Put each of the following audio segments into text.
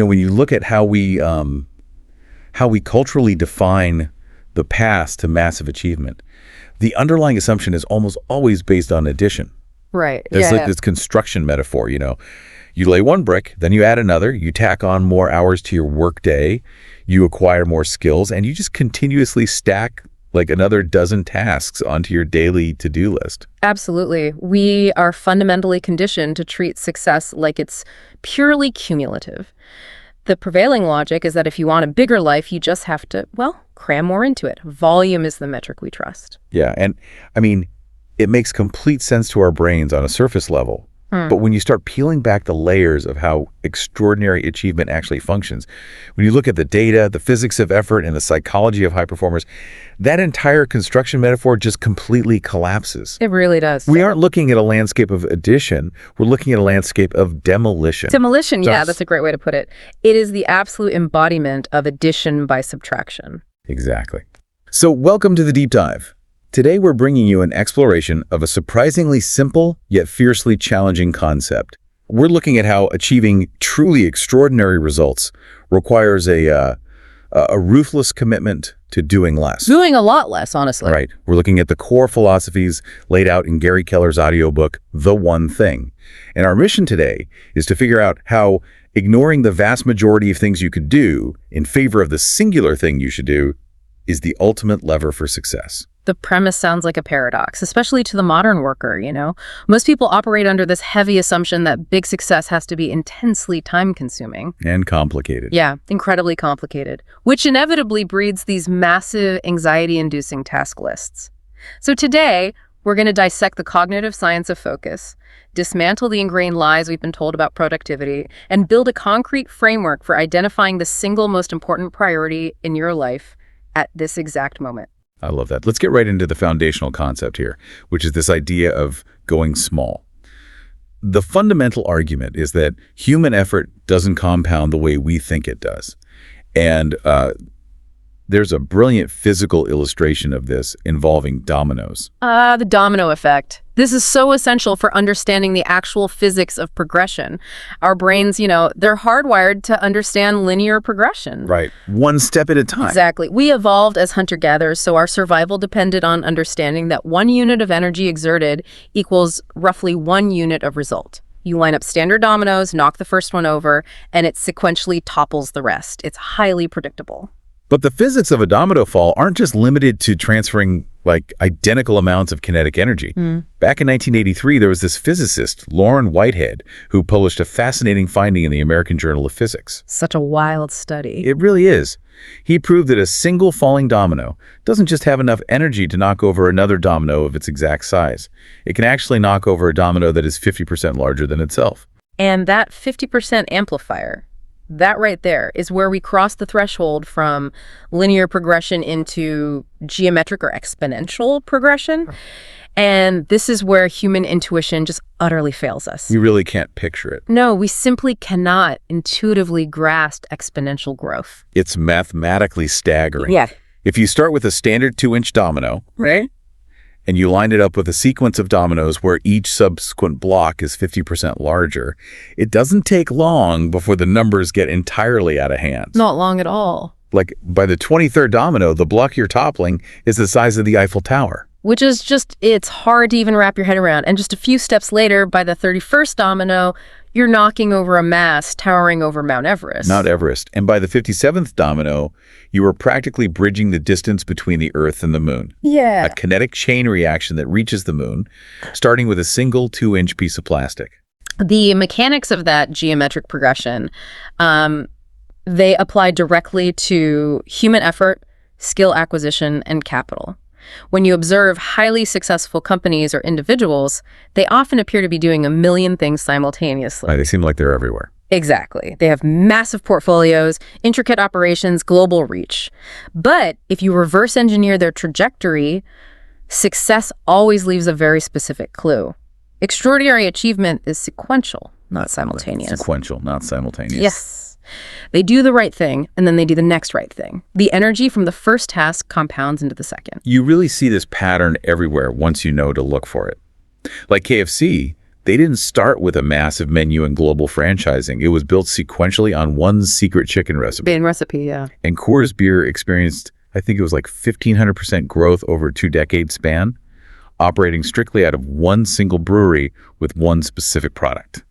when you look at how we culturally define the path to massive achievement, the underlying assumption is almost always based on addition. Right. It's like this construction metaphor, You lay one brick, then you add another, you tack on more hours to your work day, you acquire more skills, and you just continuously stack like another dozen tasks onto your daily to-do list. Absolutely. We are fundamentally conditioned to treat success like it's purely cumulative. The prevailing logic is that if you want a bigger life, you just have to, cram more into it. Volume is the metric we trust. Yeah, and I mean, it makes complete sense to our brains on a surface level. But when you start peeling back the layers of how extraordinary achievement actually functions, when you look at the data, the physics of effort, and the psychology of high performers, that entire construction metaphor just completely collapses. It really does. We aren't looking at a landscape of addition. We're looking at a landscape of demolition. Demolition, yeah, that's a great way to put it. It is the absolute embodiment of addition by subtraction. Exactly. So welcome to the Deep Dive. Today, we're bringing you an exploration of a surprisingly simple yet fiercely challenging concept. We're looking at how achieving truly extraordinary results requires a ruthless commitment to doing less. Doing a lot less, honestly. Right. We're looking at the core philosophies laid out in Gary Keller's audiobook, The One Thing. And our mission today is to figure out how ignoring the vast majority of things you could do in favor of the singular thing you should do is the ultimate lever for success. The premise sounds like a paradox, especially to the modern worker, Most people operate under this heavy assumption that big success has to be intensely time-consuming. And complicated. Yeah, incredibly complicated, which inevitably breeds these massive anxiety-inducing task lists. So today, we're going to dissect the cognitive science of focus, dismantle the ingrained lies we've been told about productivity, and build a concrete framework for identifying the single most important priority in your life at this exact moment. I love that. Let's get right into the foundational concept here, which is this idea of going small. The fundamental argument is that human effort doesn't compound the way we think it does. And there's a brilliant physical illustration of this involving dominoes. The domino effect. This is so essential for understanding the actual physics of progression. Our brains, they're hardwired to understand linear progression. Right. One step at a time. Exactly. We evolved as hunter-gatherers, so our survival depended on understanding that 1 unit of energy exerted equals roughly 1 unit of result. You line up standard dominoes, knock the first one over, and it sequentially topples the rest. It's highly predictable. But the physics of a domino fall aren't just limited to transferring identical amounts of kinetic energy. Back in 1983, there was this physicist, Loren Whitehead, who published a fascinating finding in the American Journal of Physics. Such a wild study. It really is. He proved that a single falling domino doesn't just have enough energy to knock over another domino of its exact size. It can actually knock over a domino that is 50% larger than itself. And that 50% amplifier, that right there is where we cross the threshold from linear progression into geometric or exponential progression. And this is where human intuition just utterly fails us. You really can't picture it. No, we simply cannot intuitively grasp exponential growth. It's mathematically staggering. Yeah. If you start with a standard 2-inch domino, right, and you line it up with a sequence of dominoes where each subsequent block is 50% larger, it doesn't take long before the numbers get entirely out of hand. Not long at all. Like by the 23rd domino, the block you're toppling is the size of the Eiffel Tower. Which is it's hard to even wrap your head around. And just a few steps later, by the 31st domino, you're knocking over a mass towering over Mount Everest. Mount Everest. And by the 57th domino, you are practically bridging the distance between the Earth and the Moon. Yeah. A kinetic chain reaction that reaches the Moon, starting with a single 2-inch piece of plastic. The mechanics of that geometric progression, they apply directly to human effort, skill acquisition, and capital. When you observe highly successful companies or individuals, they often appear to be doing a million things simultaneously. Right, they seem like they're everywhere. Exactly. They have massive portfolios, intricate operations, global reach. But if you reverse engineer their trajectory, success always leaves a very specific clue. Extraordinary achievement is sequential, not simultaneous. Sequential, not simultaneous. Yes. They do the right thing, and then they do the next right thing. The energy from the first task compounds into the second. You really see this pattern everywhere once you know to look for it. Like KFC, They didn't start with a massive menu and global franchising. It was built sequentially on one secret chicken recipe. Bean recipe, yeah. And Coors Beer experienced, I think it was like 1,500% growth over a 2-decade span, operating strictly out of one single brewery with one specific product.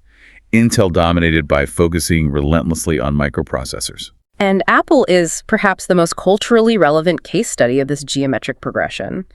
Intel dominated by focusing relentlessly on microprocessors. And Apple is perhaps the most culturally relevant case study of this geometric progression.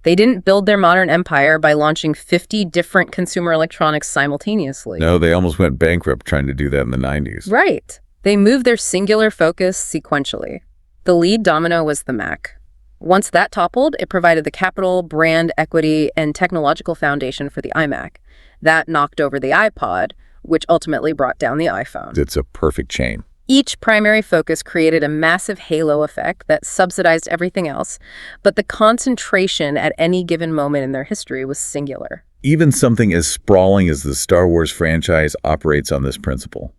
They didn't build their modern empire by launching 50 different consumer electronics simultaneously. No, they almost went bankrupt trying to do that in the 90s. Right. They moved their singular focus sequentially. The lead domino was the Mac. Once that toppled, it provided the capital, brand equity, and technological foundation for the iMac. That knocked over the iPod, which ultimately brought down the iPhone. It's a perfect chain. Each primary focus created a massive halo effect that subsidized everything else, but the concentration at any given moment in their history was singular. Even something as sprawling as the Star Wars franchise operates on this principle.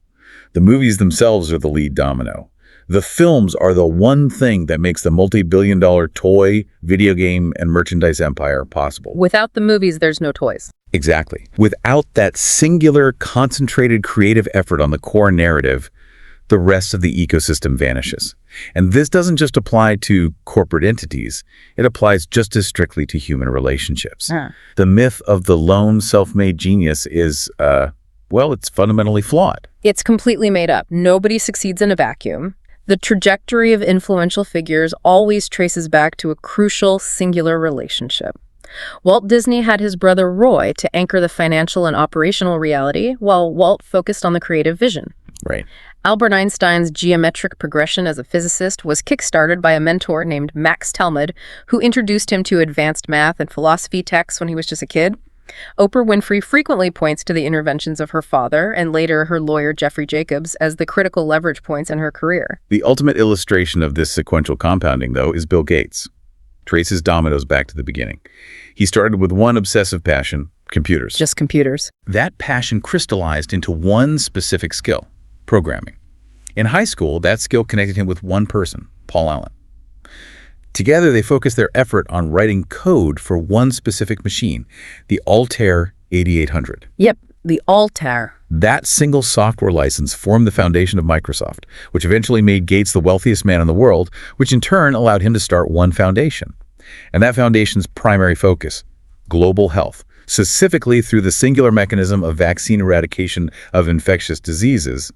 The movies themselves are the lead domino. The films are the one thing that makes the multi-billion-dollar toy, video game, and merchandise empire possible. Without the movies, there's no toys. Exactly. Without that singular, concentrated creative effort on the core narrative, the rest of the ecosystem vanishes. And this doesn't just apply to corporate entities. It applies just as strictly to human relationships. The myth of the lone self-made genius is, it's fundamentally flawed. It's completely made up. Nobody succeeds in a vacuum. The trajectory of influential figures always traces back to a crucial, singular relationship. Walt Disney had his brother Roy to anchor the financial and operational reality, while Walt focused on the creative vision. Right. Albert Einstein's geometric progression as a physicist was kickstarted by a mentor named Max Talmud, who introduced him to advanced math and philosophy texts when he was just a kid. Oprah Winfrey frequently points to the interventions of her father and later her lawyer Jeffrey Jacobs as the critical leverage points in her career. The ultimate illustration of this sequential compounding, though, is Bill Gates. Traces dominoes back to the beginning. He started with one obsessive passion, computers. Just computers. That passion crystallized into one specific skill, programming. In high school, that skill connected him with one person, Paul Allen. Together, they focused their effort on writing code for one specific machine, the Altair 8800. Yep, the Altair. That single software license formed the foundation of Microsoft, which eventually made Gates the wealthiest man in the world, which in turn allowed him to start one foundation. And that foundation's primary focus, global health, specifically through the singular mechanism of vaccine eradication of infectious diseases.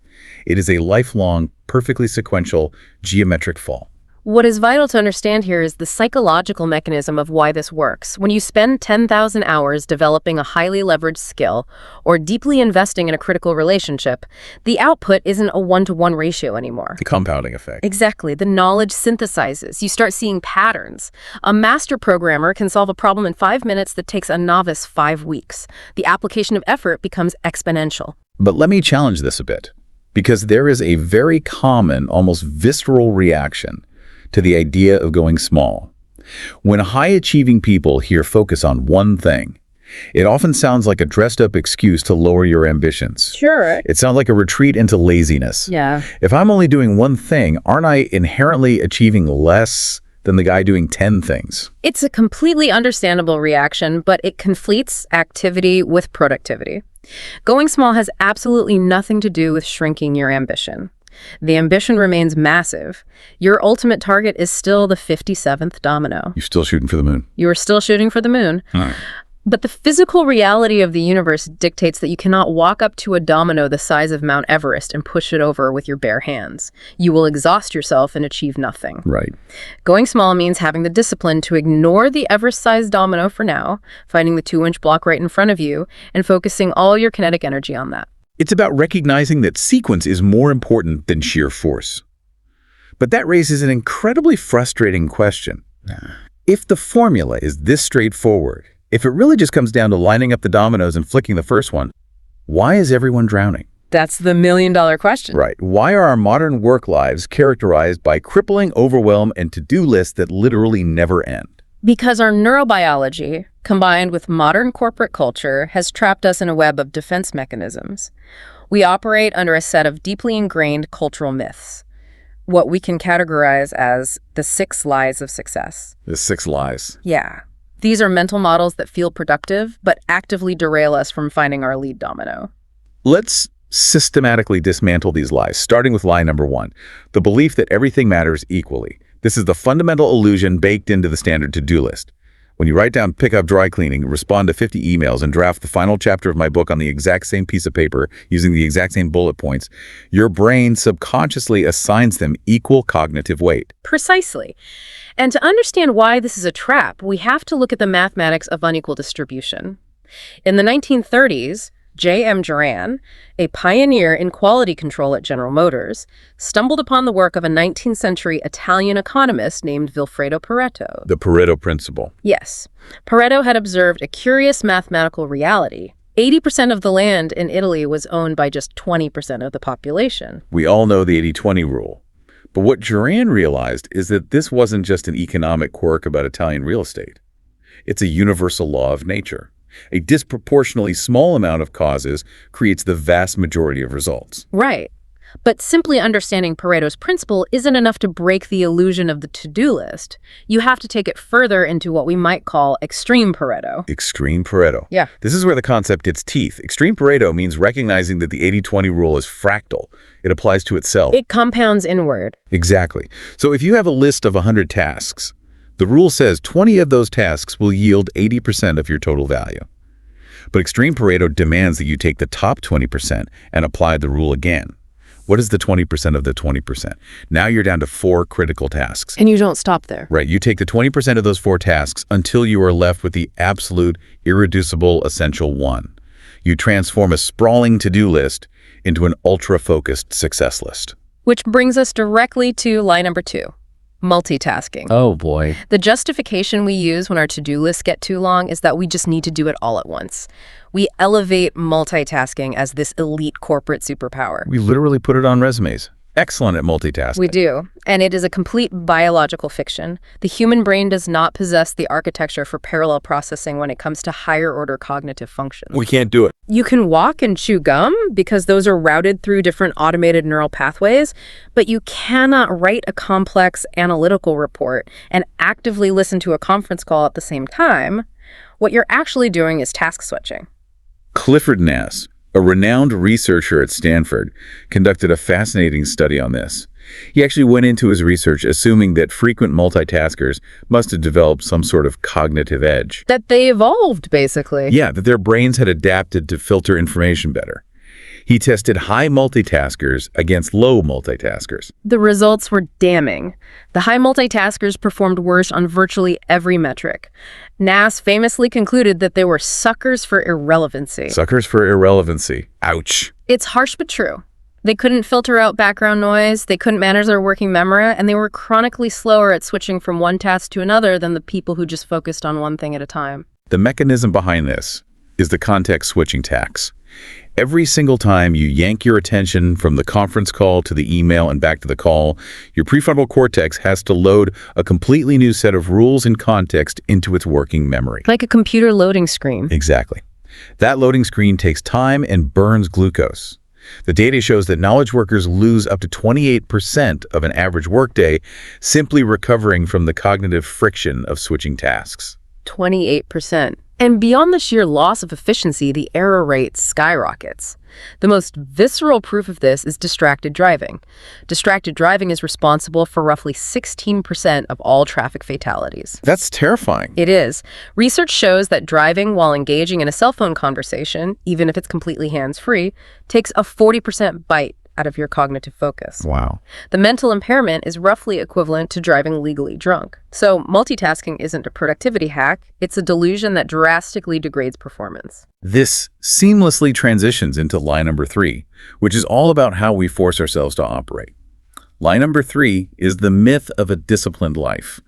It is a lifelong, perfectly sequential, geometric fall. What is vital to understand here is the psychological mechanism of why this works. When you spend 10,000 hours developing a highly leveraged skill or deeply investing in a critical relationship, the output isn't a one-to-one ratio anymore. The compounding effect. Exactly. The knowledge synthesizes. You start seeing patterns. A master programmer can solve a problem in 5 minutes that takes a novice 5 weeks. The application of effort becomes exponential. But let me challenge this a bit, because there is a very common, almost visceral reaction to the idea of going small. When high-achieving people hear focus on one thing, it often sounds like a dressed-up excuse to lower your ambitions. Sure. It sounds like a retreat into laziness. Yeah. If I'm only doing one thing, aren't I inherently achieving less than the guy doing 10 things? It's a completely understandable reaction, but it conflates activity with productivity. Going small has absolutely nothing to do with shrinking your ambition. The ambition remains massive. Your ultimate target is still the 57th domino. You're still shooting for the moon. You are still shooting for the moon. All right. But the physical reality of the universe dictates that you cannot walk up to a domino the size of Mount Everest and push it over with your bare hands. You will exhaust yourself and achieve nothing. Right. Going small means having the discipline to ignore the Everest-sized domino for now, finding the 2-inch block right in front of you, and focusing all your kinetic energy on that. It's about recognizing that sequence is more important than sheer force. But that raises an incredibly frustrating question. If the formula is this straightforward, if it really just comes down to lining up the dominoes and flicking the first one, why is everyone drowning? That's the million-dollar question. Right. Why are our modern work lives characterized by crippling overwhelm and to-do lists that literally never end? Because our neurobiology, combined with modern corporate culture, has trapped us in a web of defense mechanisms. We operate under a set of deeply ingrained cultural myths, what we can categorize as the 6 lies of success. The 6 lies. Yeah. These are mental models that feel productive, but actively derail us from finding our lead domino. Let's systematically dismantle these lies, starting with lie number 1, the belief that everything matters equally. This is the fundamental illusion baked into the standard to-do list. When you write down pick up dry cleaning, respond to 50 emails, and draft the final chapter of my book on the exact same piece of paper using the exact same bullet points, your brain subconsciously assigns them equal cognitive weight. Precisely. And to understand why this is a trap, we have to look at the mathematics of unequal distribution. In the 1930s, J.M. Juran, a pioneer in quality control at General Motors, stumbled upon the work of a 19th century Italian economist named Vilfredo Pareto. The Pareto principle. Yes. Pareto had observed a curious mathematical reality. 80% of the land in Italy was owned by just 20% of the population. We all know the 80-20 rule. But what Juran realized is that this wasn't just an economic quirk about Italian real estate. It's a universal law of nature. A disproportionately small amount of causes creates the vast majority of results. Right. But simply understanding Pareto's principle isn't enough to break the illusion of the to-do list. You have to take it further into what we might call extreme Pareto. Extreme Pareto. Yeah. This is where the concept gets teeth. Extreme Pareto means recognizing that the 80-20 rule is fractal. It applies to itself. It compounds inward. Exactly. So if you have a list of 100 tasks, the rule says 20 of those tasks will yield 80% of your total value. But Extreme Pareto demands that you take the top 20% and apply the rule again. What is the 20% of the 20%? Now you're down to 4 critical tasks. And you don't stop there. Right. You take the 20% of those 4 tasks until you are left with the absolute, irreducible, essential one. You transform a sprawling to-do list into an ultra-focused success list. Which brings us directly to lie number 2. Multitasking. Oh boy. The justification we use when our to-do lists get too long is that we just need to do it all at once. We elevate multitasking as this elite corporate superpower. We literally put it on resumes. Excellent at multitasking. We do, and it is a complete biological fiction. The human brain does not possess the architecture for parallel processing when it comes to higher-order cognitive functions. We can't do it. You can walk and chew gum because those are routed through different automated neural pathways, but you cannot write a complex analytical report and actively listen to a conference call at the same time. What you're actually doing is task switching. Clifford Nass, a renowned researcher at Stanford, conducted a fascinating study on this. He actually went into his research assuming that frequent multitaskers must have developed some sort of cognitive edge. That they evolved, basically. Yeah, that their brains had adapted to filter information better. He tested high multitaskers against low multitaskers. The results were damning. The high multitaskers performed worse on virtually every metric. Nass famously concluded that they were suckers for irrelevancy. Suckers for irrelevancy. Ouch. It's harsh but true. They couldn't filter out background noise, they couldn't manage their working memory, and they were chronically slower at switching from one task to another than the people who just focused on one thing at a time. The mechanism behind this is the context switching tax. Every single time you yank your attention from the conference call to the email and back to the call, your prefrontal cortex has to load a completely new set of rules and context into its working memory. Like a computer loading screen. Exactly. That loading screen takes time and burns glucose. The data shows that knowledge workers lose up to 28% of an average workday simply recovering from the cognitive friction of switching tasks. 28%. And beyond the sheer loss of efficiency, the error rate skyrockets. The most visceral proof of this is distracted driving. Distracted driving is responsible for roughly 16% of all traffic fatalities. That's terrifying. It is. Research shows that driving while engaging in a cell phone conversation, even if it's completely hands-free, takes a 40% bite out of your cognitive focus. Wow. The mental impairment is roughly equivalent to driving legally drunk. So multitasking isn't a productivity hack, it's a delusion that drastically degrades performance. This seamlessly transitions into lie number 3, which is all about how we force ourselves to operate. Lie number 3 is the myth of a disciplined life.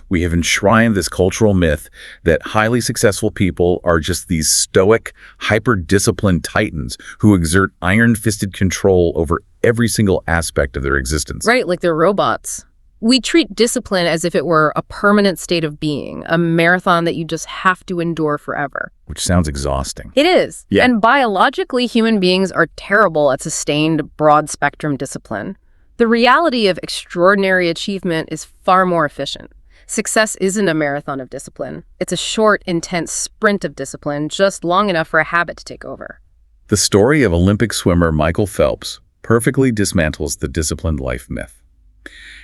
We have enshrined this cultural myth that highly successful people are just these stoic, hyper-disciplined titans who exert iron-fisted control over every single aspect of their existence. Right, like they're robots. We treat discipline as if it were a permanent state of being, a marathon that you just have to endure forever. Which sounds exhausting. It is. Yeah. And biologically, human beings are terrible at sustained, broad-spectrum discipline. The reality of extraordinary achievement is far more efficient. Success isn't a marathon of discipline. It's a short, intense sprint of discipline, just long enough for a habit to take over. The story of Olympic swimmer Michael Phelps perfectly dismantles the disciplined life myth.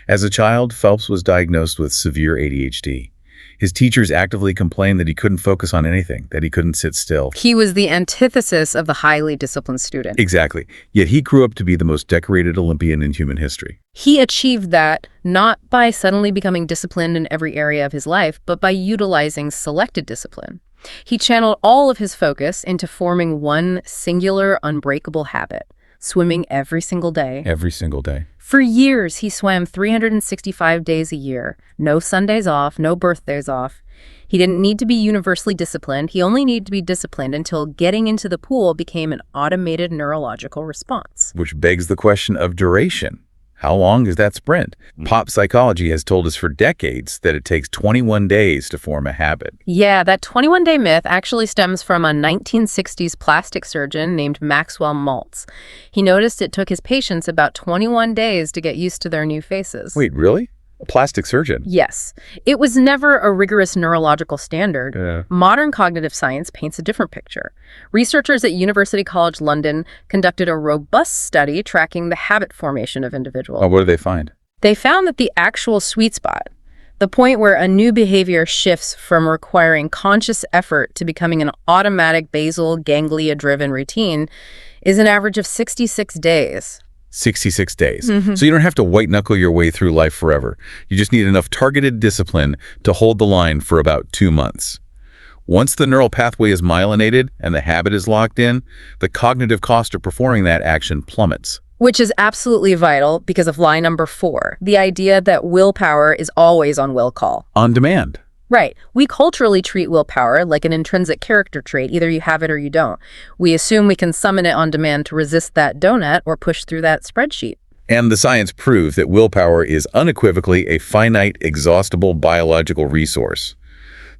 As a child, Phelps was diagnosed with severe ADHD. His teachers actively complained that he couldn't focus on anything, that he couldn't sit still. He was the antithesis of the highly disciplined student. Exactly. Yet he grew up to be the most decorated Olympian in human history. He achieved that not by suddenly becoming disciplined in every area of his life, but by utilizing selected discipline. He channeled all of his focus into forming one singular, unbreakable habit: swimming every single day. Every single day. For years, he swam 365 days a year. No Sundays off, no birthdays off. He didn't need to be universally disciplined. He only needed to be disciplined until getting into the pool became an automated neurological response. Which begs the question of duration. How long is that sprint? Pop psychology has told us for decades that it takes 21 days to form a habit. Yeah, that 21-day myth actually stems from a 1960s plastic surgeon named Maxwell Maltz. He noticed it took his patients about 21 days to get used to their new faces. Wait, really? A plastic surgeon? Yes. It was never a rigorous neurological standard. Yeah. Modern cognitive science paints a different picture. Researchers at University College London conducted a robust study tracking the habit formation of individuals. Oh, what did they find? They found that the actual sweet spot, the point where a new behavior shifts from requiring conscious effort to becoming an automatic basal ganglia-driven routine, is an average of 66 days. 66 days. So you don't have to white-knuckle your way through life forever. You just need enough targeted discipline to hold the line for about 2 months. Once the neural pathway is myelinated and the habit is locked in, the cognitive cost of performing that action plummets. Which is absolutely vital because of lie number 4, the idea that willpower is always on will call. On demand. Right. We culturally treat willpower like an intrinsic character trait. Either you have it or you don't. We assume we can summon it on demand to resist that donut or push through that spreadsheet. And the science proves that willpower is unequivocally a finite, exhaustible biological resource.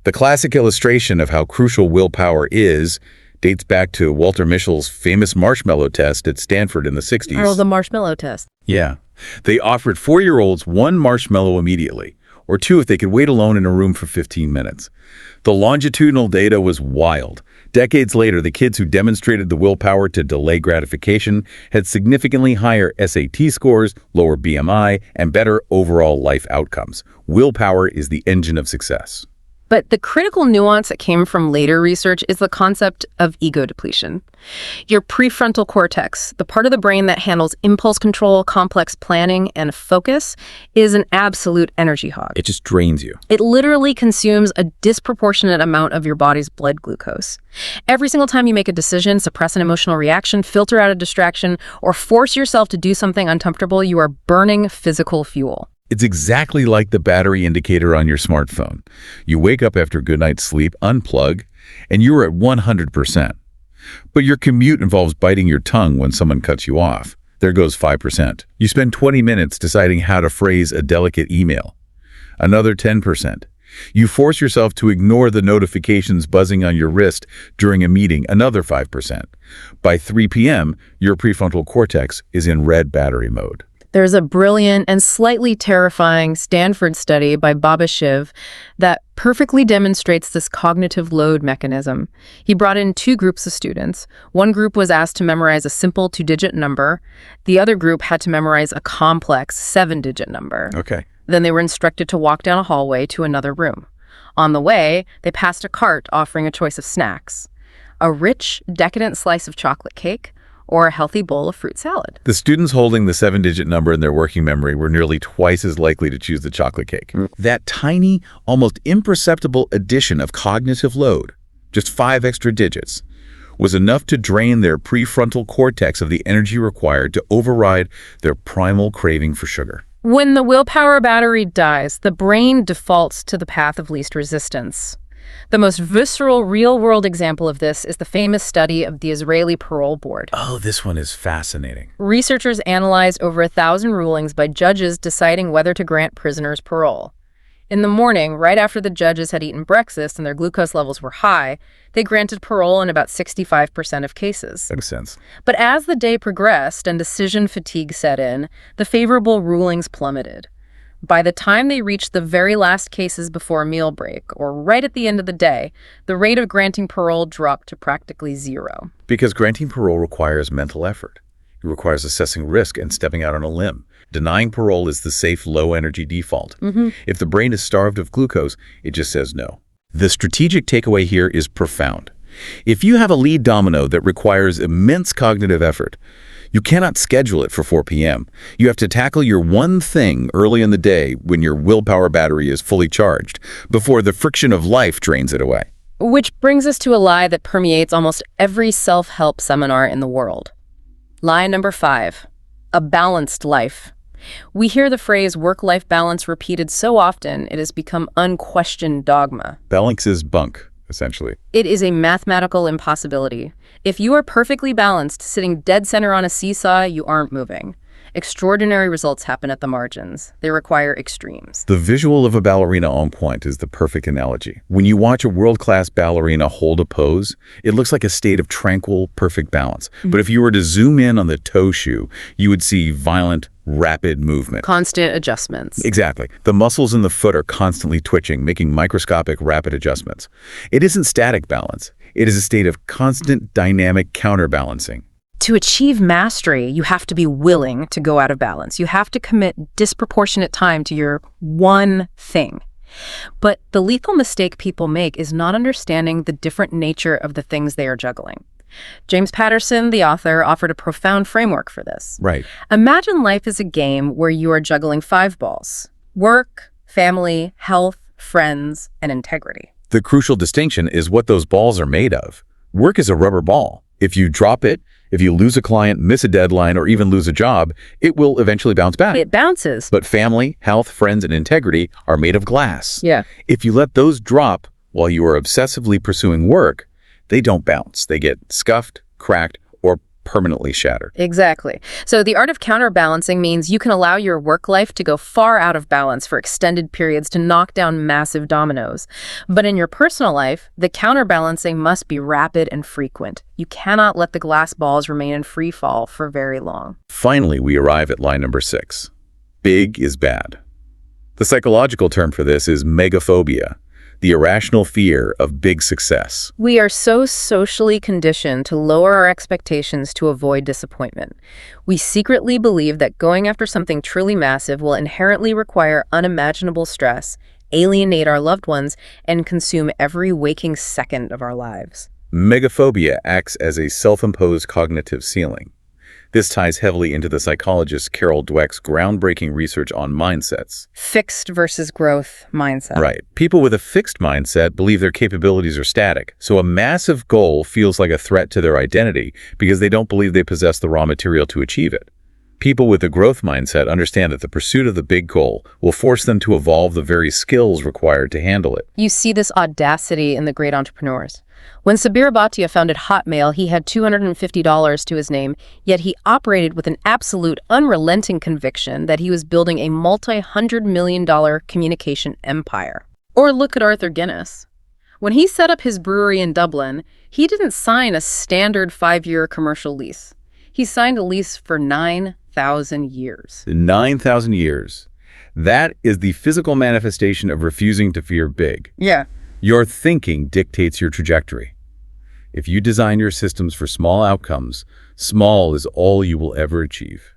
The classic illustration of how crucial willpower is dates back to Walter Mischel's famous marshmallow test at Stanford in the 60s. Oh, the marshmallow test. Yeah. They offered 4-year-olds 1 marshmallow immediately, or 2 if they could wait alone in a room for 15 minutes. The longitudinal data was wild. Decades later, the kids who demonstrated the willpower to delay gratification had significantly higher SAT scores, lower BMI, and better overall life outcomes. Willpower is the engine of success. But the critical nuance that came from later research is the concept of ego depletion. Your prefrontal cortex, the part of the brain that handles impulse control, complex planning, and focus, is an absolute energy hog. It just drains you. It literally consumes a disproportionate amount of your body's blood glucose. Every single time you make a decision, suppress an emotional reaction, filter out a distraction, or force yourself to do something uncomfortable, you are burning physical fuel. It's exactly like the battery indicator on your smartphone. You wake up after a good night's sleep, unplug, and you're at 100%. But your commute involves biting your tongue when someone cuts you off. There goes 5%. You spend 20 minutes deciding how to phrase a delicate email. Another 10%. You force yourself to ignore the notifications buzzing on your wrist during a meeting. Another 5%. By 3 p.m., your prefrontal cortex is in red battery mode. There's a brilliant and slightly terrifying Stanford study by Papasan that perfectly demonstrates this cognitive load mechanism. He brought in 2 groups of students. One group was asked to memorize a simple 2-digit number. The other group had to memorize a complex 7-digit number. Okay. Then they were instructed to walk down a hallway to another room. On the way, they passed a cart offering a choice of snacks: a rich, decadent slice of chocolate cake, or a healthy bowl of fruit salad. The students holding the 7-digit number in their working memory were nearly twice as likely to choose the chocolate cake. That tiny, almost imperceptible addition of cognitive load, just 5 extra digits, was enough to drain their prefrontal cortex of the energy required to override their primal craving for sugar. When the willpower battery dies, the brain defaults to the path of least resistance. The most visceral, real-world example of this is the famous study of the Israeli Parole Board. Oh, this one is fascinating. Researchers analyzed over 1,000 rulings by judges deciding whether to grant prisoners parole. In the morning, right after the judges had eaten breakfast and their glucose levels were high, they granted parole in about 65% of cases. Makes sense. But as the day progressed and decision fatigue set in, the favorable rulings plummeted. By the time they reach the very last cases before a meal break, or right at the end of the day, the rate of granting parole dropped to practically zero. Because granting parole requires mental effort. It requires assessing risk and stepping out on a limb. Denying parole is the safe, low-energy default. If the brain is starved of glucose, it just says no. The strategic takeaway here is profound. If you have a lead domino that requires immense cognitive effort, you cannot schedule it for 4 p.m. You have to tackle your one thing early in the day when your willpower battery is fully charged, before the friction of life drains it away. Which brings us to a lie that permeates almost every self-help seminar in the world. Lie number 5, a balanced life. We hear the phrase work-life balance repeated so often it has become unquestioned dogma. Balance is bunk, essentially. It is a mathematical impossibility. If you are perfectly balanced, sitting dead center on a seesaw, you aren't moving. Extraordinary results happen at the margins. They require extremes. The visual of a ballerina on point is the perfect analogy. When you watch a world-class ballerina hold a pose, it looks like a state of tranquil, perfect balance. But if you were to zoom in on the toe shoe, you would see violent, rapid movement. Constant adjustments. Exactly. The muscles in the foot are constantly twitching, making microscopic, rapid adjustments. It isn't static balance. It is a state of constant, dynamic counterbalancing. To achieve mastery, you have to be willing to go out of balance. You have to commit disproportionate time to your one thing. But the lethal mistake people make is not understanding the different nature of the things they are juggling. James Patterson, the author, offered a profound framework for this. Right. Imagine life is a game where you are juggling 5 balls: work, family, health, friends, and integrity. The crucial distinction is what those balls are made of. Work is a rubber ball. If you drop it, if you lose a client, miss a deadline, or even lose a job, it will eventually bounce back. It bounces. But family, health, friends, and integrity are made of glass. Yeah. If you let those drop while you are obsessively pursuing work, they don't bounce. They get scuffed, cracked, or permanently shattered. Exactly. So the art of counterbalancing means you can allow your work life to go far out of balance for extended periods to knock down massive dominoes. But in your personal life, the counterbalancing must be rapid and frequent. You cannot let the glass balls remain in free fall for very long. Finally, we arrive at lie number 6. Big is bad. The psychological term for this is megaphobia, the irrational fear of big success. We are so socially conditioned to lower our expectations to avoid disappointment. We secretly believe that going after something truly massive will inherently require unimaginable stress, alienate our loved ones, and consume every waking second of our lives. Megaphobia acts as a self-imposed cognitive ceiling. This ties heavily into the psychologist Carol Dweck's groundbreaking research on mindsets. Fixed versus growth mindset. Right. People with a fixed mindset believe their capabilities are static, so a massive goal feels like a threat to their identity because they don't believe they possess the raw material to achieve it. People with a growth mindset understand that the pursuit of the big goal will force them to evolve the very skills required to handle it. You see this audacity in the great entrepreneurs. When Sabir Bhatia founded Hotmail, he had $250 to his name, yet he operated with an absolute, unrelenting conviction that he was building a multi-hundred-million-dollar communication empire. Or look at Arthur Guinness. When he set up his brewery in Dublin, he didn't sign a standard 5-year commercial lease. He signed a lease for 9,000 years. 9,000 years. That is the physical manifestation of refusing to fear big. Yeah. Your thinking dictates your trajectory. If you design your systems for small outcomes, small is all you will ever achieve.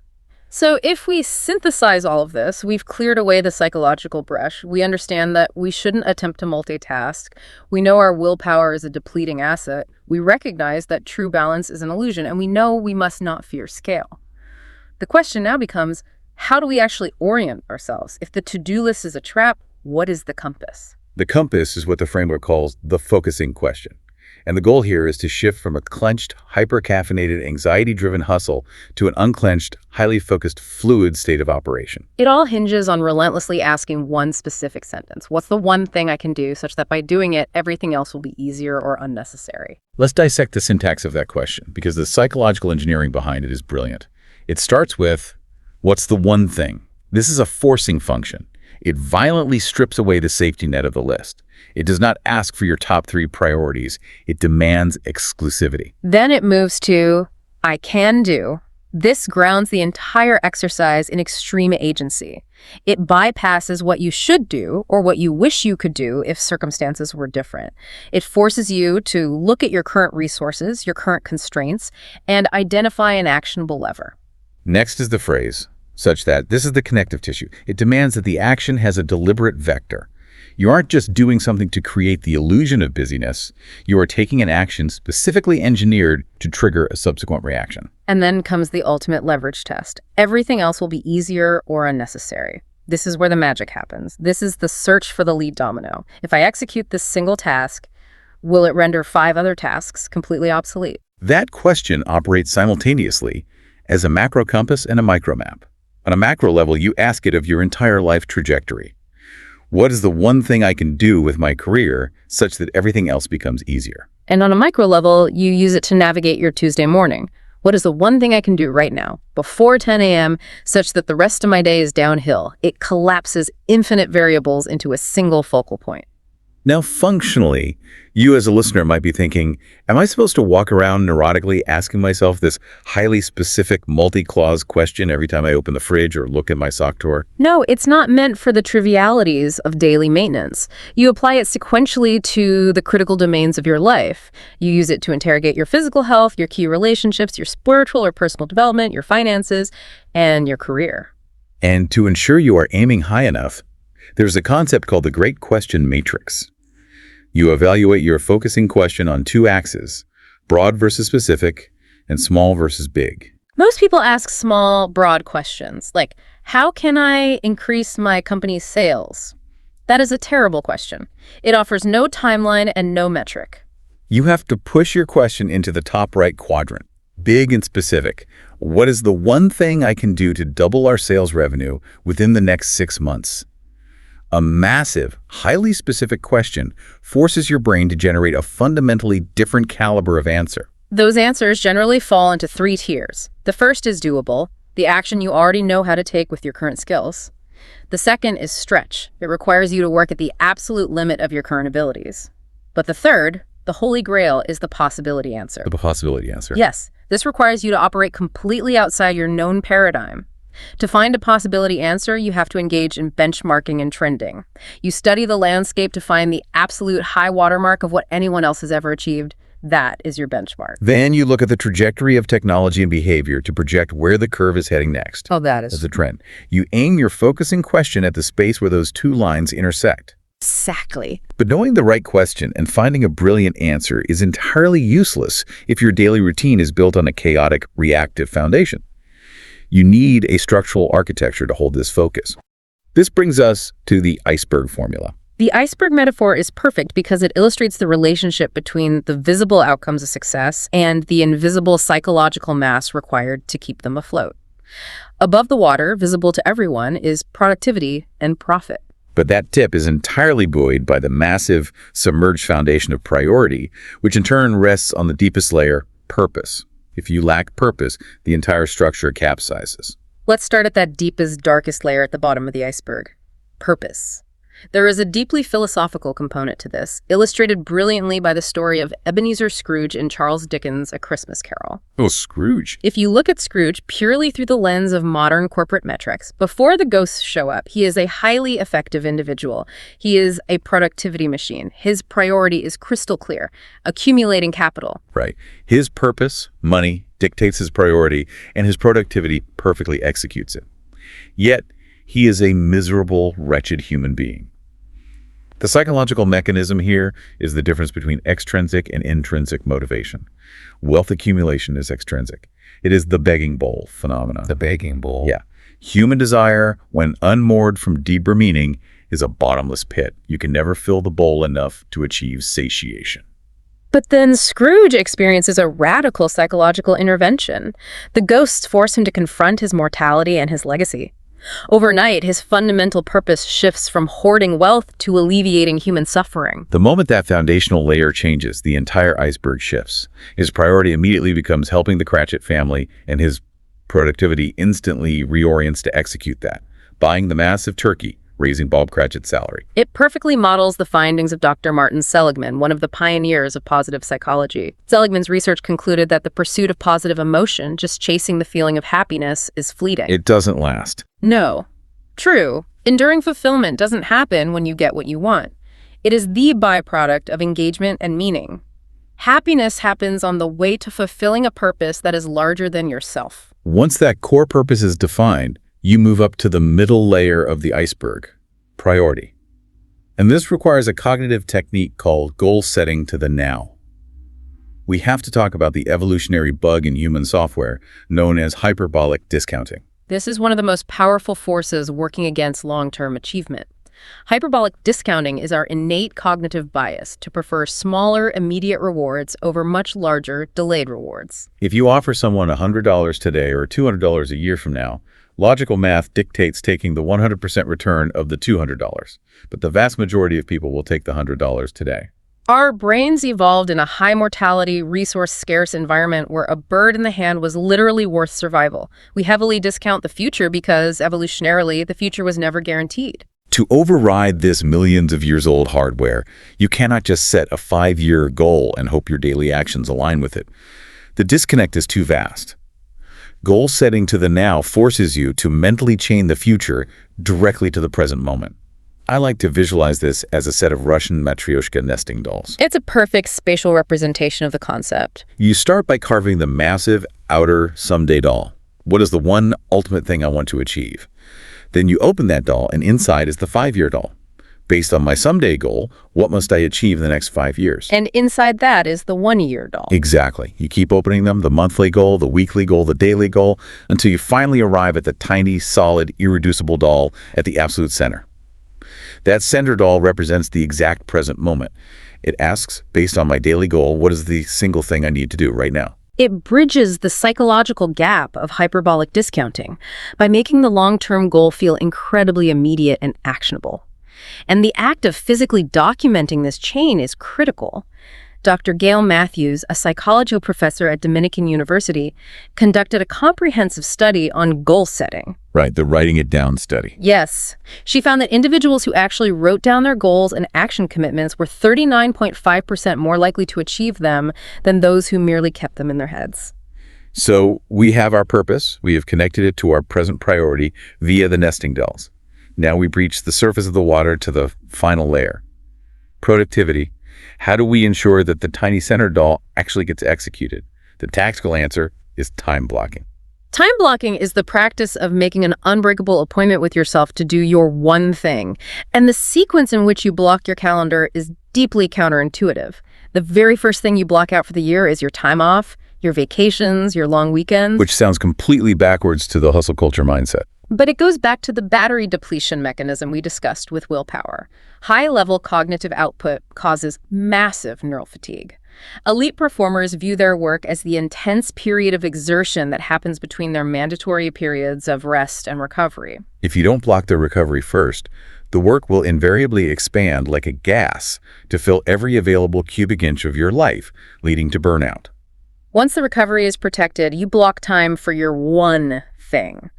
So if we synthesize all of this, we've cleared away the psychological brush. We understand that we shouldn't attempt to multitask. We know our willpower is a depleting asset. We recognize that true balance is an illusion, and we know we must not fear scale. The question now becomes, how do we actually orient ourselves? If the to-do list is a trap, what is the compass? The compass is what the framework calls the focusing question. And the goal here is to shift from a clenched, hyper-caffeinated, anxiety-driven hustle to an unclenched, highly focused, fluid state of operation. It all hinges on relentlessly asking one specific sentence. What's the one thing I can do such that by doing it, everything else will be easier or unnecessary? Let's dissect the syntax of that question, because the psychological engineering behind it is brilliant. It starts with, what's the one thing? This is a forcing function. It violently strips away the safety net of the list. It does not ask for your top 3 priorities. It demands exclusivity. Then it moves to, I can do. This grounds the entire exercise in extreme agency. It bypasses what you should do or what you wish you could do if circumstances were different. It forces you to look at your current resources, your current constraints, and identify an actionable lever. Next is the phrase, such that this is the connective tissue. It demands that the action has a deliberate vector. You aren't just doing something to create the illusion of busyness. You are taking an action specifically engineered to trigger a subsequent reaction. And then comes the ultimate leverage test. Everything else will be easier or unnecessary. This is where the magic happens. This is the search for the lead domino. If I execute this single task, will it render 5 other tasks completely obsolete? That question operates simultaneously as a macro compass and a micro map. On a macro level, you ask it of your entire life trajectory. What is the one thing I can do with my career such that everything else becomes easier? And on a micro level, you use it to navigate your Tuesday morning. What is the one thing I can do right now, before 10 a.m., such that the rest of my day is downhill? It collapses infinite variables into a single focal point. Now, functionally, you as a listener might be thinking, am I supposed to walk around neurotically asking myself this highly specific multi-clause question every time I open the fridge or look at my sock drawer? No, it's not meant for the trivialities of daily maintenance. You apply it sequentially to the critical domains of your life. You use it to interrogate your physical health, your key relationships, your spiritual or personal development, your finances, and your career. And to ensure you are aiming high enough, there's a concept called the Great Question Matrix. You evaluate your focusing question on 2 axes, broad versus specific, and small versus big. Most people ask small, broad questions, like, how can I increase my company's sales? That is a terrible question. It offers no timeline and no metric. You have to push your question into the top right quadrant, big and specific. What is the one thing I can do to double our sales revenue within the next 6 months? A massive, highly specific question forces your brain to generate a fundamentally different caliber of answer. Those answers generally fall into 3 tiers. The first is doable, the action you already know how to take with your current skills. The second is stretch. It requires you to work at the absolute limit of your current abilities. But the third, the holy grail, is the possibility answer. The possibility answer. Yes, this requires you to operate completely outside your known paradigm. To find a possibility answer, you have to engage in benchmarking and trending. You study the landscape to find the absolute high watermark of what anyone else has ever achieved. That is your benchmark. Then you look at the trajectory of technology and behavior to project where the curve is heading next. Oh, that is as a trend. You aim your focusing question at the space where those 2 lines intersect. exactly. But knowing the right question and finding a brilliant answer is entirely useless if your daily routine is built on a chaotic, reactive foundation. You need a structural architecture to hold this focus. This brings us to the iceberg formula. The iceberg metaphor is perfect because it illustrates the relationship between the visible outcomes of success and the invisible psychological mass required to keep them afloat. Above the water, visible to everyone, is productivity and profit. But that tip is entirely buoyed by the massive, submerged foundation of priority, which in turn rests on the deepest layer, purpose. If you lack purpose, the entire structure capsizes. Let's start at that deepest, darkest layer at the bottom of the iceberg. Purpose. There is a deeply philosophical component to this, illustrated brilliantly by the story of Ebenezer Scrooge in Charles Dickens' A Christmas Carol. Oh, Scrooge. If you look at Scrooge purely through the lens of modern corporate metrics, before the ghosts show up, he is a highly effective individual. He is a productivity machine. His priority is crystal clear, accumulating capital. Right. His purpose, money, dictates his priority, and his productivity perfectly executes it. Yet, he is a miserable, wretched human being. The psychological mechanism here is the difference between extrinsic and intrinsic motivation. Wealth accumulation is extrinsic. It is the begging bowl phenomenon. The begging bowl. Yeah. Human desire, when unmoored from deeper meaning, is a bottomless pit. You can never fill the bowl enough to achieve satiation. But then Scrooge experiences a radical psychological intervention. The ghosts force him to confront his mortality and his legacy. Overnight, his fundamental purpose shifts from hoarding wealth to alleviating human suffering. The moment that foundational layer changes, the entire iceberg shifts. His priority immediately becomes helping the Cratchit family, and his productivity instantly reorients to execute that. Buying the massive turkey, raising Bob Cratchit's salary. It perfectly models the findings of Dr. Martin Seligman, one of the pioneers of positive psychology. Seligman's research concluded that the pursuit of positive emotion, just chasing the feeling of happiness, is fleeting. It doesn't last. No. True. Enduring fulfillment doesn't happen when you get what you want. It is the byproduct of engagement and meaning. Happiness happens on the way to fulfilling a purpose that is larger than yourself. Once that core purpose is defined, you move up to the middle layer of the iceberg, priority. And this requires a cognitive technique called goal setting to the now. We have to talk about the evolutionary bug in human software known as hyperbolic discounting. This is one of the most powerful forces working against long-term achievement. Hyperbolic discounting is our innate cognitive bias to prefer smaller, immediate rewards over much larger, delayed rewards. If you offer someone $100 today or $200 a year from now, logical math dictates taking the 100% return of the $200, but the vast majority of people will take the $100 today. Our brains evolved in a high-mortality, resource-scarce environment where a bird in the hand was literally worth survival. We heavily discount the future because, evolutionarily, the future was never guaranteed. To override this millions of years old hardware, you cannot just set a 5-year goal and hope your daily actions align with it. The disconnect is too vast. Goal setting to the now forces you to mentally chain the future directly to the present moment. I like to visualize this as a set of Russian matryoshka nesting dolls. It's a perfect spatial representation of the concept. You start by carving the massive outer someday doll. What is the one ultimate thing I want to achieve? Then you open that doll, and inside is the 5-year doll. Based on my someday goal, what must I achieve in the next 5 years? And inside that is the 1-year doll. Exactly. You keep opening them, the monthly goal, the weekly goal, the daily goal, until you finally arrive at the tiny, solid, irreducible doll at the absolute center. That center doll represents the exact present moment. It asks, based on my daily goal, what is the single thing I need to do right now? It bridges the psychological gap of hyperbolic discounting by making the long-term goal feel incredibly immediate and actionable. And the act of physically documenting this chain is critical. Dr. Gail Matthews, a psychology professor at Dominican University, conducted a comprehensive study on goal setting. Right, the writing it down study. Yes. She found that individuals who actually wrote down their goals and action commitments were 39.5% more likely to achieve them than those who merely kept them in their heads. So we have our purpose. We have connected it to our present priority via the nesting dolls. Now we breach the surface of the water to the final layer. Productivity. How do we ensure that the tiny center doll actually gets executed? The tactical answer is time blocking. Time blocking is the practice of making an unbreakable appointment with yourself to do your one thing. And the sequence in which you block your calendar is deeply counterintuitive. The very first thing you block out for the year is your time off, your vacations, your long weekends. Which sounds completely backwards to the hustle culture mindset. But it goes back to the battery depletion mechanism we discussed with willpower. High-level cognitive output causes massive neural fatigue. Elite performers view their work as the intense period of exertion that happens between their mandatory periods of rest and recovery. If you don't block the recovery first, the work will invariably expand like a gas to fill every available cubic inch of your life, leading to burnout. Once the recovery is protected, you block time for your one thing.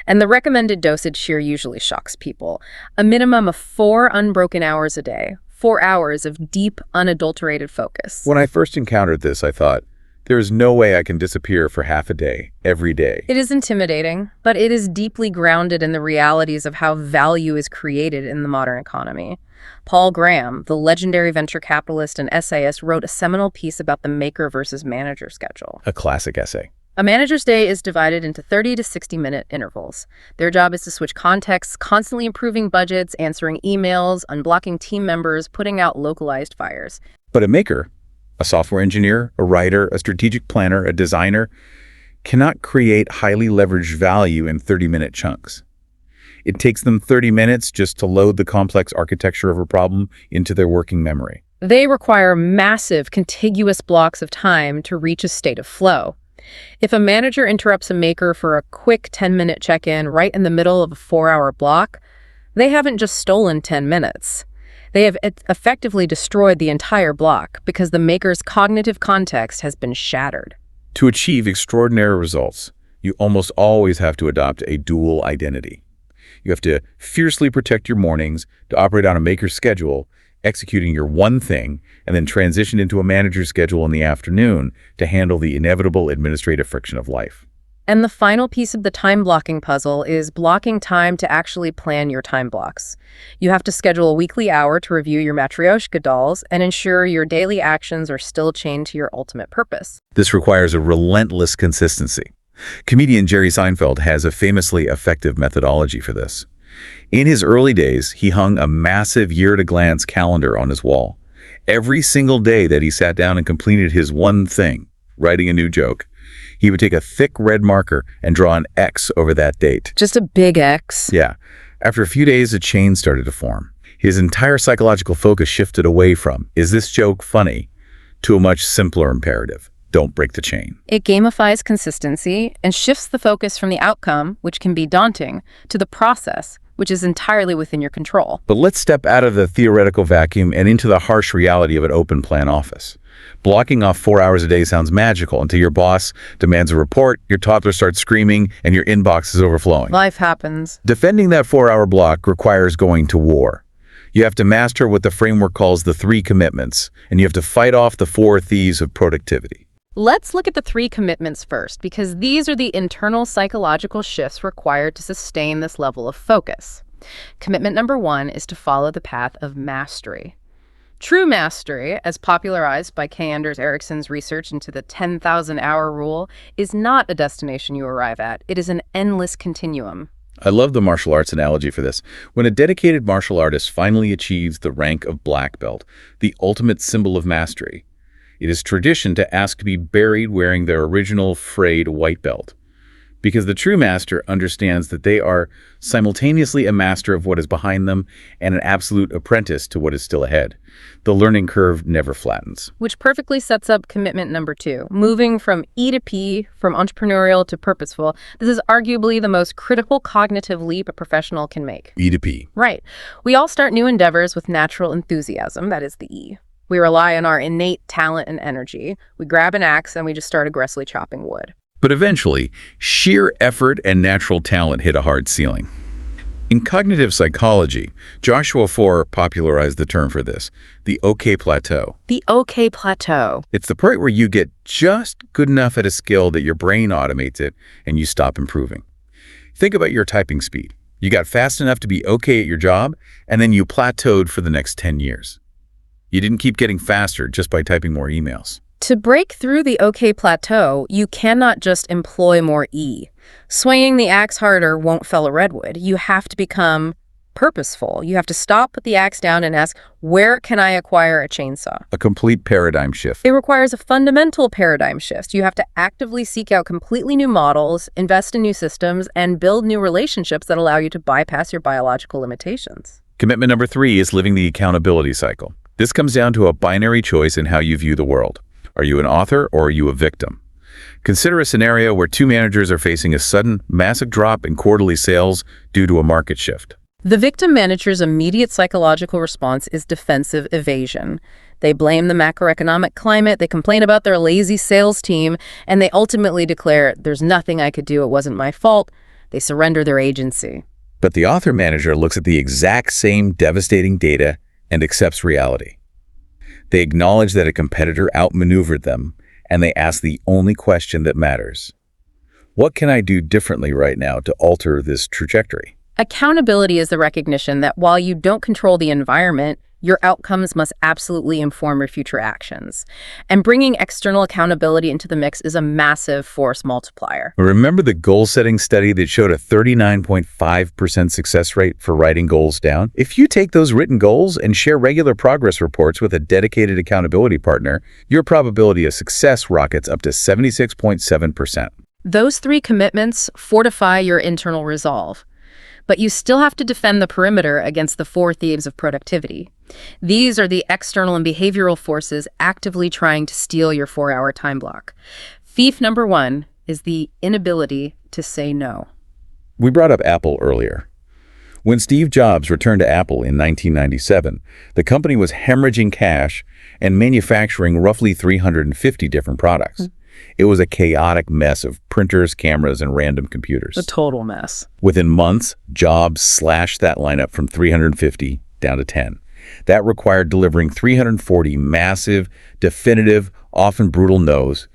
And the recommended dosage here usually shocks people. A minimum of 4 unbroken hours a day. 4 hours of deep, unadulterated focus. When I first encountered this, I thought, there is no way I can disappear for half a day, every day. It is intimidating, but it is deeply grounded in the realities of how value is created in the modern economy. Paul Graham, the legendary venture capitalist and essayist, wrote a seminal piece about the maker versus manager schedule. A classic essay. A manager's day is divided into 30 to 60-minute intervals. Their job is to switch contexts, constantly improving budgets, answering emails, unblocking team members, putting out localized fires. But a maker, a software engineer, a writer, a strategic planner, a designer, cannot create highly leveraged value in 30-minute chunks. It takes them 30 minutes just to load the complex architecture of a problem into their working memory. They require massive, contiguous blocks of time to reach a state of flow. If a manager interrupts a maker for a quick 10-minute check-in right in the middle of a 4-hour block, they haven't just stolen 10 minutes. They have effectively destroyed the entire block because the maker's cognitive context has been shattered. To achieve extraordinary results, you almost always have to adopt a dual identity. You have to fiercely protect your mornings, to operate on a maker's schedule, executing your one thing, and then transition into a manager's schedule in the afternoon to handle the inevitable administrative friction of life. And the final piece of the time blocking puzzle is blocking time to actually plan your time blocks. You have to schedule a weekly hour to review your matryoshka dolls and ensure your daily actions are still chained to your ultimate purpose. This requires a relentless consistency. Comedian Jerry Seinfeld has a famously effective methodology for this. In his early days, he hung a massive year-at-a-glance calendar on his wall. Every single day that he sat down and completed his one thing, writing a new joke, he would take a thick red marker and draw an X over that date. Just a big X. Yeah. After a few days, a chain started to form. His entire psychological focus shifted away from, is this joke funny, to a much simpler imperative. Don't break the chain. It gamifies consistency and shifts the focus from the outcome, which can be daunting, to the process, which is entirely within your control. But let's step out of the theoretical vacuum and into the harsh reality of an open plan office. Blocking off 4 hours a day sounds magical until your boss demands a report, your toddler starts screaming, and your inbox is overflowing. Life happens. Defending that 4-hour block requires going to war. You have to master what the framework calls the 3 commitments, and you have to fight off the 4 thieves of productivity. Let's look at the 3 commitments first, because these are the internal psychological shifts required to sustain this level of focus. Commitment number 1 is to follow the path of mastery. True mastery, as popularized by K. Anders Ericsson's research into the 10,000-hour rule, is not a destination you arrive at. It is an endless continuum. I love the martial arts analogy for this. When a dedicated martial artist finally achieves the rank of black belt, the ultimate symbol of mastery, it is tradition to ask to be buried wearing their original frayed white belt. Because the true master understands that they are simultaneously a master of what is behind them and an absolute apprentice to what is still ahead. The learning curve never flattens. Which perfectly sets up commitment number 2, moving from E to P, from entrepreneurial to purposeful. This is arguably the most critical cognitive leap a professional can make. E to P. Right. We all start new endeavors with natural enthusiasm, that is the E. We rely on our innate talent and energy. We grab an axe and we just start aggressively chopping wood. But eventually, sheer effort and natural talent hit a hard ceiling. In cognitive psychology, Joshua Foer popularized the term for this, the OK plateau. The OK plateau. It's the point where you get just good enough at a skill that your brain automates it and you stop improving. Think about your typing speed. You got fast enough to be okay at your job, and then you plateaued for the next 10 years. You didn't keep getting faster just by typing more emails. To break through the OK plateau, you cannot just employ more E. Swinging the axe harder won't fell a redwood. You have to become purposeful. You have to stop, put the axe down, and ask, where can I acquire a chainsaw? A complete paradigm shift. It requires a fundamental paradigm shift. You have to actively seek out completely new models, invest in new systems, and build new relationships that allow you to bypass your biological limitations. Commitment number 3 is living the accountability cycle. This comes down to a binary choice in how you view the world. Are you an author or are you a victim? Consider a scenario where 2 managers are facing a sudden, massive drop in quarterly sales due to a market shift. The victim manager's immediate psychological response is defensive evasion. They blame the macroeconomic climate, they complain about their lazy sales team, and they ultimately declare, there's nothing I could do, it wasn't my fault. They surrender their agency. But the author manager looks at the exact same devastating data and accepts reality. They acknowledge that a competitor outmaneuvered them, and they ask the only question that matters. What can I do differently right now to alter this trajectory? Accountability is the recognition that while you don't control the environment, your outcomes must absolutely inform your future actions. And bringing external accountability into the mix is a massive force multiplier. Remember the goal-setting study that showed a 39.5% success rate for writing goals down? If you take those written goals and share regular progress reports with a dedicated accountability partner, your probability of success rockets up to 76.7%. Those 3 commitments fortify your internal resolve. But you still have to defend the perimeter against the 4 thieves of productivity. These are the external and behavioral forces actively trying to steal your 4-hour time block. Thief number 1 is the inability to say no. We brought up Apple earlier. When Steve Jobs returned to Apple in 1997, the company was hemorrhaging cash and manufacturing roughly 350 different products. It was a chaotic mess of printers, cameras, and random computers. A total mess. Within months, Jobs slashed that lineup from 350 down to 10. That required delivering 340 massive, definitive, often brutal no's.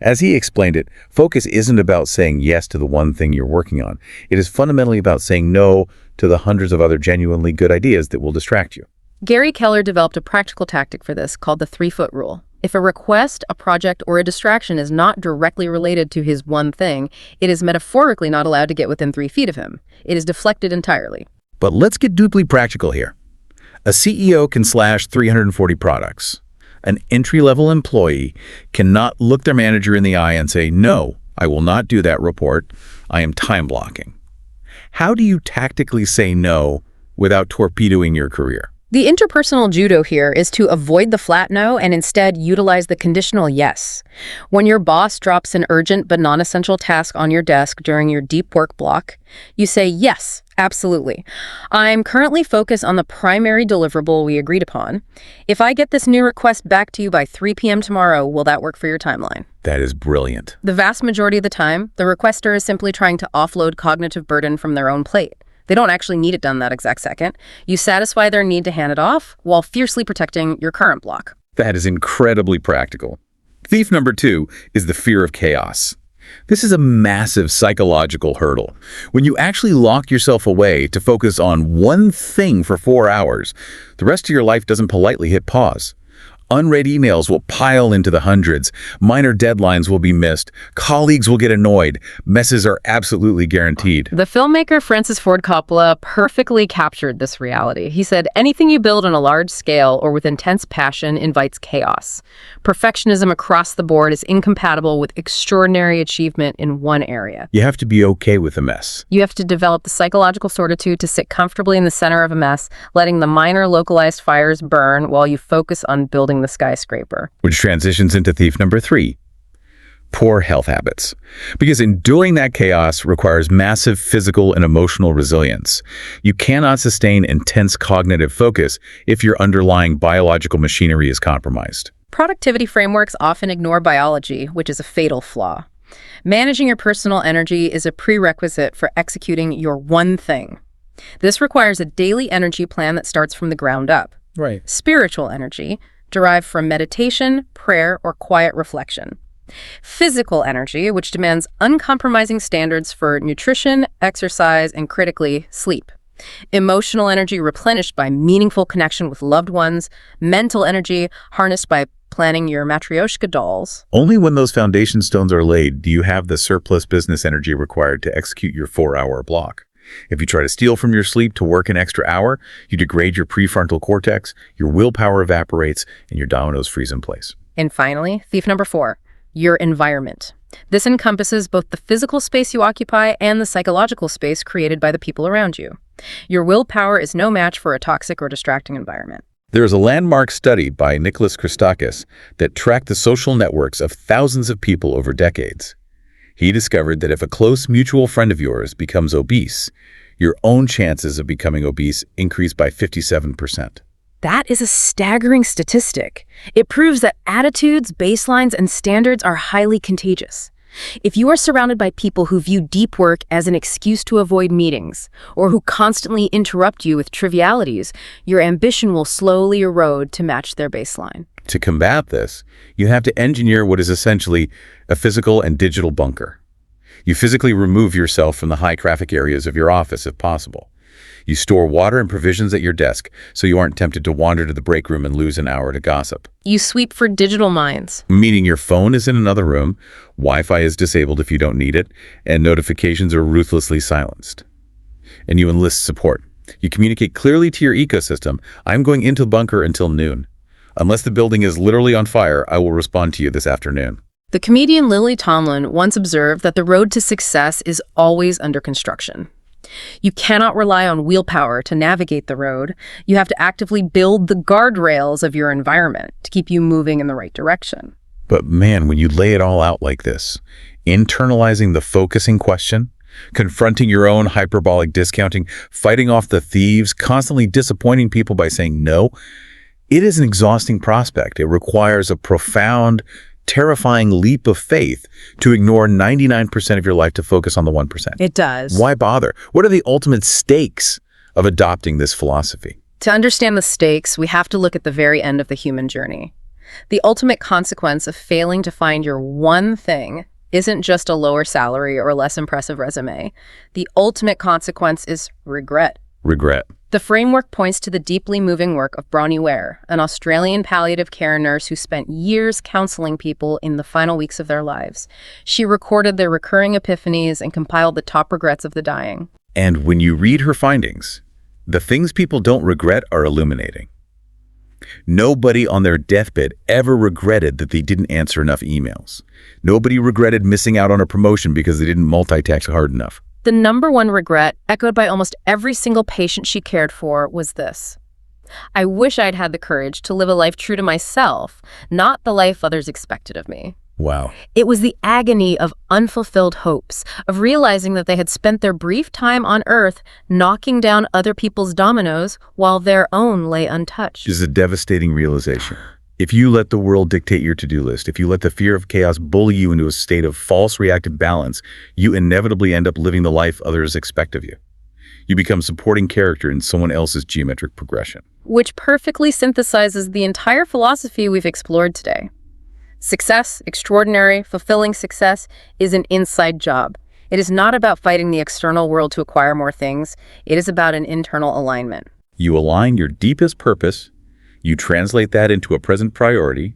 As he explained it, focus isn't about saying yes to the one thing you're working on. It is fundamentally about saying no to the hundreds of other genuinely good ideas that will distract you. Gary Keller developed a practical tactic for this called the 3-foot rule. If a request, a project, or a distraction is not directly related to his one thing, it is metaphorically not allowed to get within 3 feet of him. It is deflected entirely. But let's get deeply practical here. A CEO can slash 340 products. An entry-level employee cannot look their manager in the eye and say, "No, I will not do that report. I am time blocking." How do you tactically say no without torpedoing your career? The interpersonal judo here is to avoid the flat no and instead utilize the conditional yes. When your boss drops an urgent but non-essential task on your desk during your deep work block, you say, "Yes, absolutely. I'm currently focused on the primary deliverable we agreed upon. If I get this new request back to you by 3 p.m. tomorrow, will that work for your timeline?" That is brilliant. The vast majority of the time, the requester is simply trying to offload cognitive burden from their own plate. They don't actually need it done that exact second. You satisfy their need to hand it off while fiercely protecting your current block. That is incredibly practical. Thief number 2 is the fear of chaos. This is a massive psychological hurdle. When you actually lock yourself away to focus on one thing for 4 hours, the rest of your life doesn't politely hit pause. Unread emails will pile into the hundreds. Minor deadlines will be missed. Colleagues will get annoyed. Messes are absolutely guaranteed. The filmmaker Francis Ford Coppola perfectly captured this reality. He said, "Anything you build on a large scale or with intense passion invites chaos. Perfectionism across the board is incompatible with extraordinary achievement in one area." You have to be okay with a mess. You have to develop the psychological fortitude to sit comfortably in the center of a mess, letting the minor localized fires burn while you focus on building the skyscraper. Which transitions into thief number 3, poor health habits. Because enduring that chaos requires massive physical and emotional resilience. You cannot sustain intense cognitive focus if your underlying biological machinery is compromised. Productivity frameworks often ignore biology, which is a fatal flaw. Managing your personal energy is a prerequisite for executing your one thing. This requires a daily energy plan that starts from the ground up. Right. Spiritual energy, derived from meditation, prayer, or quiet reflection. Physical energy, which demands uncompromising standards for nutrition, exercise, and critically, sleep. Emotional energy replenished by meaningful connection with loved ones. Mental energy harnessed by planning your matryoshka dolls. Only when those foundation stones are laid do you have the surplus business energy required to execute your 4-hour block. If you try to steal from your sleep to work an extra hour, you degrade your prefrontal cortex, your willpower evaporates, and your dominoes freeze in place. And finally, thief number 4, your environment. This encompasses both the physical space you occupy and the psychological space created by the people around you. Your willpower is no match for a toxic or distracting environment. There is a landmark study by Nicholas Christakis that tracked the social networks of thousands of people over decades. He discovered that if a close mutual friend of yours becomes obese, your own chances of becoming obese increase by 57%. That is a staggering statistic. It proves that attitudes, baselines, and standards are highly contagious. If you are surrounded by people who view deep work as an excuse to avoid meetings, or who constantly interrupt you with trivialities, your ambition will slowly erode to match their baseline. To combat this, you have to engineer what is essentially a physical and digital bunker. You physically remove yourself from the high-traffic areas of your office if possible. You store water and provisions at your desk so you aren't tempted to wander to the break room and lose an hour to gossip. You sweep for digital minds. Meaning your phone is in another room, Wi-Fi is disabled if you don't need it, and notifications are ruthlessly silenced. And you enlist support. You communicate clearly to your ecosystem, "I'm going into the bunker until noon. Unless the building is literally on fire, I will respond to you this afternoon." The comedian Lily Tomlin once observed that the road to success is always under construction. You cannot rely on willpower to navigate the road. You have to actively build the guardrails of your environment to keep you moving in the right direction. But man, when you lay it all out like this, internalizing the focusing question, confronting your own hyperbolic discounting, fighting off the thieves, constantly disappointing people by saying no, it is an exhausting prospect. It requires a profound, terrifying leap of faith to ignore 99% of your life to focus on the 1%. It does. Why bother? What are the ultimate stakes of adopting this philosophy? To understand the stakes, we have to look at the very end of the human journey. The ultimate consequence of failing to find your one thing isn't just a lower salary or a less impressive resume. The ultimate consequence is regret. Regret. The framework points to the deeply moving work of Bronnie Ware, an Australian palliative care nurse who spent years counseling people in the final weeks of their lives. She recorded their recurring epiphanies and compiled the top regrets of the dying. And when you read her findings, the things people don't regret are illuminating. Nobody on their deathbed ever regretted that they didn't answer enough emails. Nobody regretted missing out on a promotion because they didn't multitask hard enough. The number one regret, echoed by almost every single patient she cared for, was this: I wish I'd had the courage to live a life true to myself, not the life others expected of me. Wow. It was the agony of unfulfilled hopes, of realizing that they had spent their brief time on Earth knocking down other people's dominoes while their own lay untouched. This is a devastating realization. If you let the world dictate your to-do list, if you let the fear of chaos bully you into a state of false reactive balance, you inevitably end up living the life others expect of you. You become a supporting character in someone else's geometric progression. Which perfectly synthesizes the entire philosophy we've explored today. Success, extraordinary, fulfilling success, is an inside job. It is not about fighting the external world to acquire more things. It is about an internal alignment. You align your deepest purpose, you translate that into a present priority,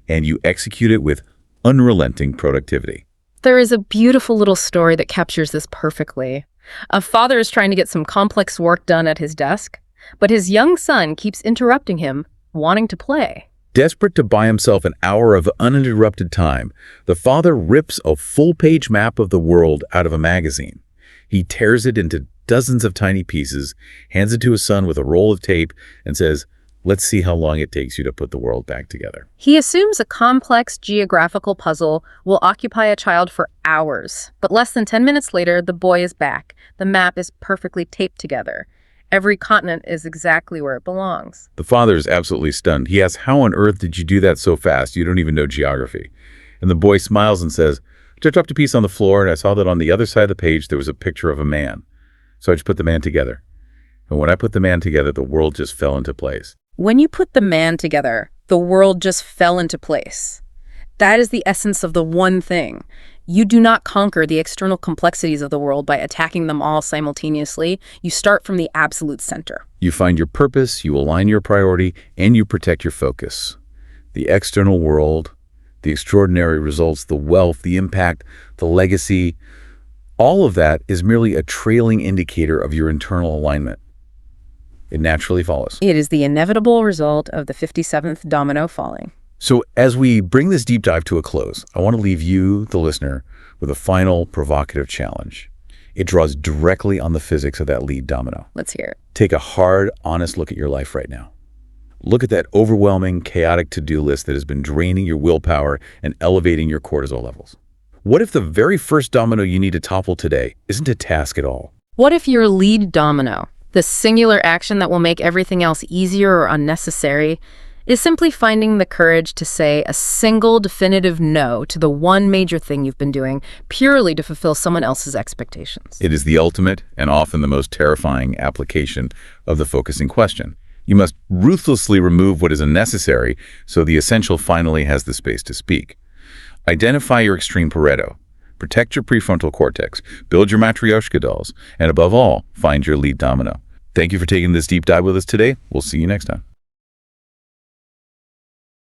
and you execute it with unrelenting productivity. There is a beautiful little story that captures this perfectly. A father is trying to get some complex work done at his desk, but his young son keeps interrupting him, wanting to play. Desperate to buy himself an hour of uninterrupted time, the father rips a full-page map of the world out of a magazine. He tears it into dozens of tiny pieces, hands it to his son with a roll of tape, and says, "Let's see how long it takes you to put the world back together." He assumes a complex geographical puzzle will occupy a child for hours, but less than 10 minutes later, the boy is back. The map is perfectly taped together. Every continent is exactly where it belongs. The father is absolutely stunned. He asks, "How on earth did you do that so fast? You don't even know geography." And the boy smiles and says, "I dropped a piece on the floor and I saw that on the other side of the page there was a picture of a man. So I just put the man together. And when I put the man together, the world just fell into place." When you put the man together, the world just fell into place. That is the essence of the one thing. You do not conquer the external complexities of the world by attacking them all simultaneously. You start from the absolute center. You find your purpose, you align your priority, and you protect your focus. The external world, the extraordinary results, the wealth, the impact, the legacy, all of that is merely a trailing indicator of your internal alignment. It naturally follows. It is the inevitable result of the 57th domino falling. So as we bring this deep dive to a close, I want to leave you, the listener, with a final provocative challenge. It draws directly on the physics of that lead domino. Let's hear it. Take a hard, honest look at your life right now. Look at that overwhelming, chaotic to-do list that has been draining your willpower and elevating your cortisol levels. What if the very first domino you need to topple today isn't a task at all? What if your lead domino, the singular action that will make everything else easier or unnecessary, is simply finding the courage to say a single definitive no to the one major thing you've been doing purely to fulfill someone else's expectations? It is the ultimate and often the most terrifying application of the focusing question. You must ruthlessly remove what is unnecessary so the essential finally has the space to speak. Identify your extreme Pareto. Protect your prefrontal cortex. Build your Matryoshka dolls. And above all, find your lead domino. Thank you for taking this deep dive with us today. We'll see you next time.